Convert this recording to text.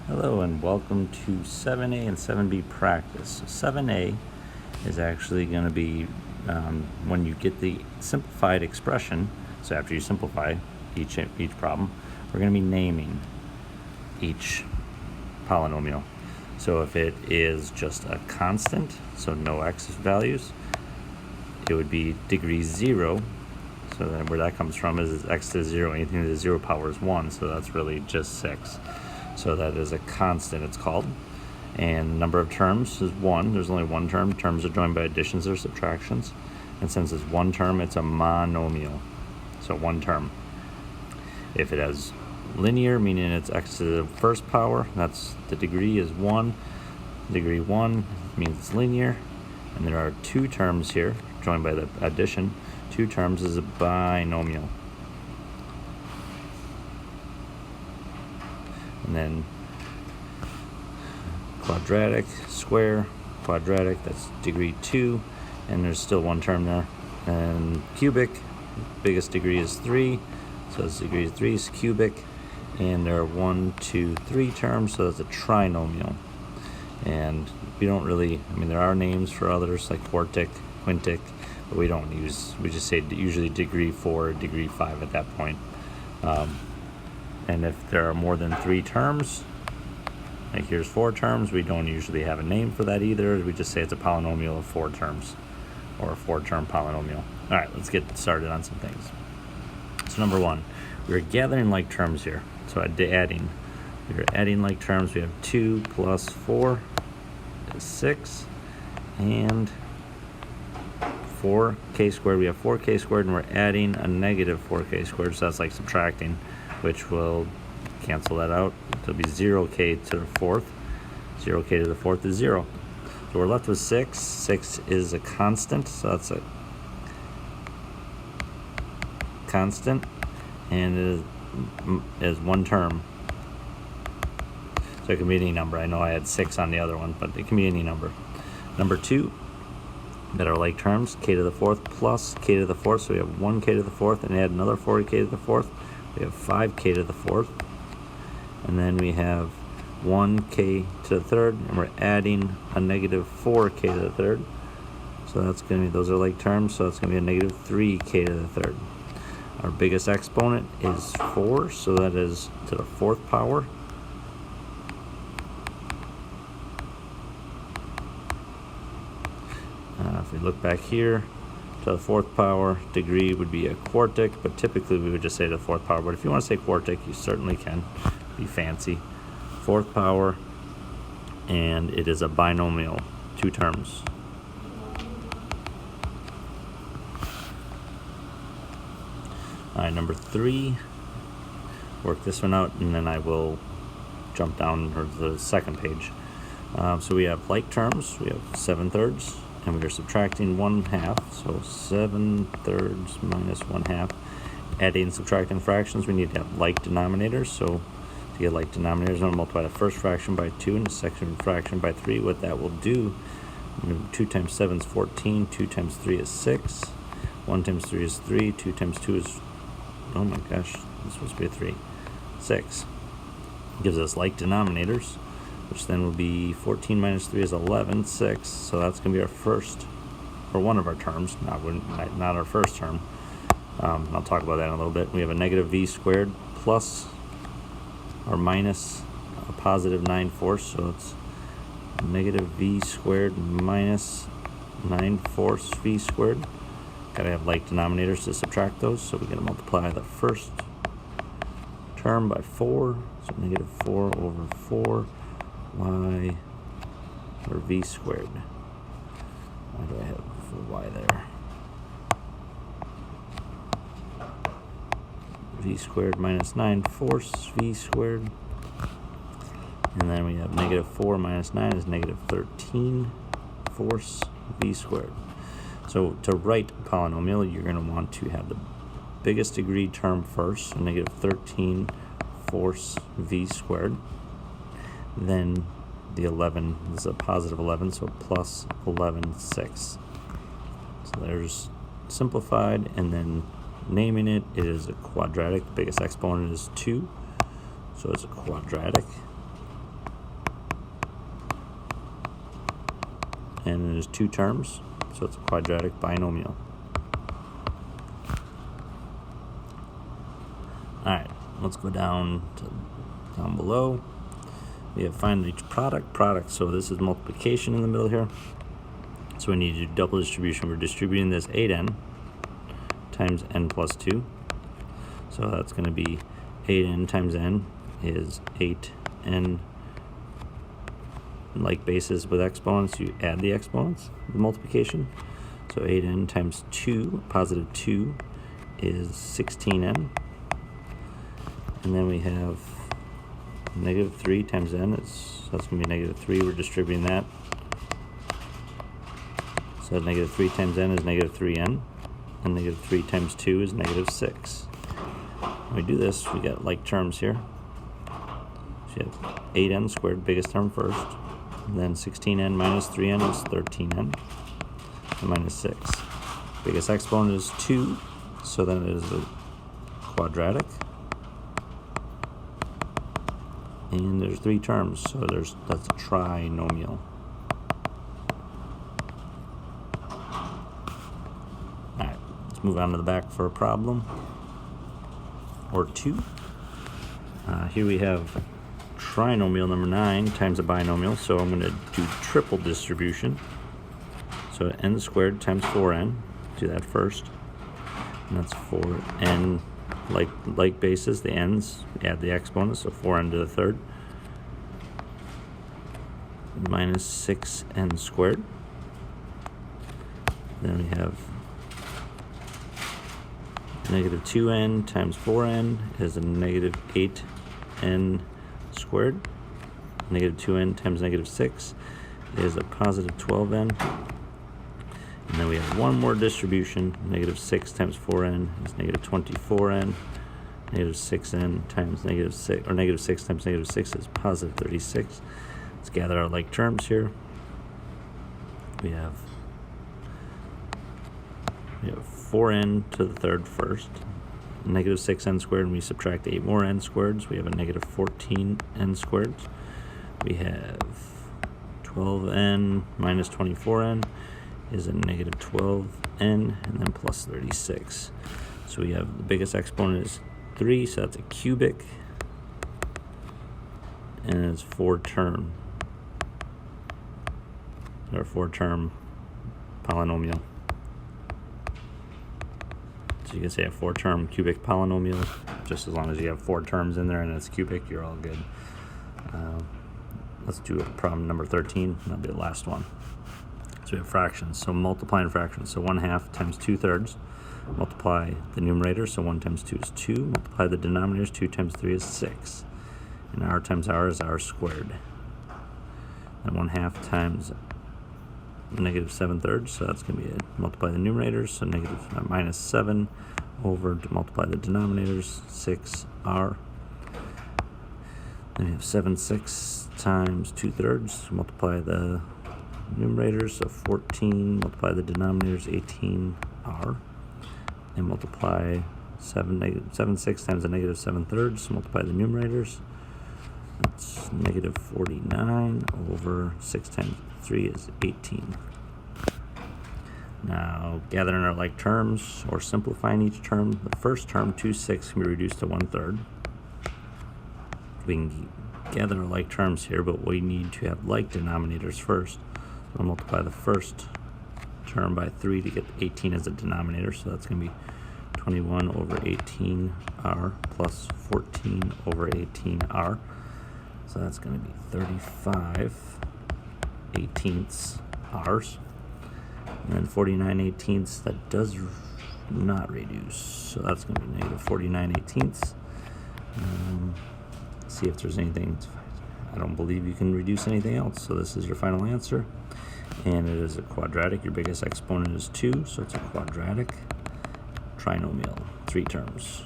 Hello and welcome to 7a and 7b practice. So 7a is actually going to be when you get the simplified expression. So after you simplify each problem, we're going to be naming each polynomial. So if it is just a constant, so no x values, it would be degree 0. So then where that comes from is x to 0, anything to the 0 power is 1, so that's really just 6. So that is a constant, it's called. And the number of terms is 1. There's only one term. Terms are joined by additions or subtractions. And since it's one term, it's a monomial. So one term. If it has linear, meaning it's x to the first power, that's the degree is 1. Degree 1 means it's linear. And there are two terms here, joined by the addition. Two terms is a binomial. And then quadratic, square, quadratic, that's degree 2, and there's still one term there. And cubic, biggest degree is 3, so it's degree 3 is cubic, and there are 1, 2, 3 terms, so that's a trinomial. And we don't really, there are names for others like quartic, quintic, but we just say usually degree 4 or degree 5 at that point. And if there are more than 3 terms, like here's 4 terms, we don't usually have a name for that either. We just say it's a polynomial of 4 terms, or a 4-term polynomial. All right, let's get started on some things. So number 1, we're gathering like terms here. So adding, we're adding like terms. We have 2 plus 4 is 6, and 4k squared. We have 4k squared, and we're adding a negative 4k squared, so that's like subtracting, which will cancel that out. It'll be 0k to the fourth. 0k to the fourth is 0. So we're left with 6. 6 is a constant, so that's a constant, and it is one term. So it can be any number. I know I had 6 on the other one, but it can be any number. Number 2, that are like terms, k to the fourth plus k to the fourth. So we have 1k to the fourth, and add another 4k to the fourth. We have 5k to the fourth, and then we have 1k to the third, and we're adding a negative 4k to the third. So that's going to be, those are like terms, so it's going to be a negative 3k to the third. Our biggest exponent is 4, so that is to the 4th power. If we look back here, to the 4th power, degree would be a quartic, but typically we would just say the 4th power. But if you want to say quartic, you certainly can. Be fancy. 4th power, and it is a binomial, 2 terms. All right, number 3, work this one out, and then I will jump down to the second page. So we have like terms. We have 7/3. And we are subtracting 1/2, so 7/3 minus 1/2. Adding and subtracting fractions, we need to have like denominators. So to get like denominators, I'm going to multiply the first fraction by 2 and the second fraction by 3. What that will do, 2 times 7 is 14, 2 times 3 is 6, 1 times 3 is 3, 2 times 2 is, oh my gosh, it's supposed to be a 3, 6. Gives us like denominators, which then will be 14 minus 3 is 11, 6. So that's going to be our first, or one of our terms, not our first term. I'll talk about that in a little bit. We have a negative v squared plus or minus a positive 9/4. So it's negative v squared minus 9/4 v squared. Got to have like denominators to subtract those. So we're going to multiply the first term by 4. So negative 4 over 4. Y or v squared. Why do I have y there? V squared minus 9/4 v squared. And then we have negative 4 minus 9 is negative 13/4 v squared. So to write a polynomial, you're going to want to have the biggest degree term first, so negative 13/4 v squared. Then the 11 is a positive 11, so plus 11/6. So there's simplified, and then naming it is a quadratic. The biggest exponent is 2, so it's a quadratic. exponent is 2 terms, so it's a quadratic binomial. Alright, let's go down below. We have find each product, so this is multiplication in the middle here. So we need to do double distribution. We're distributing this 8n times n plus 2. So that's going to be 8n times n is 8n. Like bases with exponents, you add the exponents with multiplication. So 8n times 2, positive 2, is 16n. And then we have negative 3 times n, so that's going to be negative 3. We're distributing that. So negative 3 times n is negative 3n. And negative 3 times 2 is negative 6. When we do this, we get like terms here. So you have 8n squared, biggest term first. And then 16n minus 3n is 13n. And minus 6. Biggest exponent is 2, so then it is a quadratic. And there's 3 terms, so that's a trinomial. Alright, let's move on to the back for a problem or 2. Here we have trinomial number 9 times a binomial, so I'm going to do triple distribution. So n squared times 4n, do that first. And that's 4n. Like bases, the n's, add the exponents, so 4n to the third, minus 6n squared. Then we have negative 2n times 4n is a negative 8n squared. Negative 2n times negative 6 is a positive 12n. And then we have one more distribution. Negative 6 times 4n is negative 24n. Negative 6n times negative 6, or negative 6 times negative 6 is positive 36. Let's gather our like terms here. We have 4n to the third first. Negative 6n squared, and we subtract 8 more n squareds. We have a negative 14n squared. We have 12n minus 24n. Is a negative 12n, and then plus 36. So we have the biggest exponent is 3, so that's a cubic, and it's 4-term, or 4-term polynomial. So you can say a 4-term cubic polynomial, just as long as you have 4 terms in there and it's cubic, you're all good. Let's do problem number 13, that'll be the last one. So we have fractions, so multiplying fractions. So 1/2 times 2/3. Multiply the numerator, so 1 times 2 is 2. Multiply the denominators, 2 times 3 is 6. And r times r is r squared. And 1/2 times negative 7/3, so that's going to be multiply the numerators, so minus 7 over to multiply the denominators, 6r. Then you have 7/6 times 2/3, multiply the numerators, so 14, multiply the denominators, 18r, and multiply 7/6 times a negative 7/3, multiply the numerators, that's negative 49 over 6 times 3 is 18. Now, gathering our like terms, or simplifying each term, the first term, 2/6, can be reduced to 1/3. We can gather our like terms here, but we need to have like denominators first. I'll multiply the first term by 3 to get 18 as a denominator, so that's going to be 21 over 18r plus 14 over 18r. So that's going to be 35/18 r's. And then 49/18, that does not reduce, so that's going to be negative 49/18. See if there's anything. I don't believe you can reduce anything else, so this is your final answer. And it is a quadratic. Your biggest exponent is 2, so it's a quadratic trinomial, 3 terms.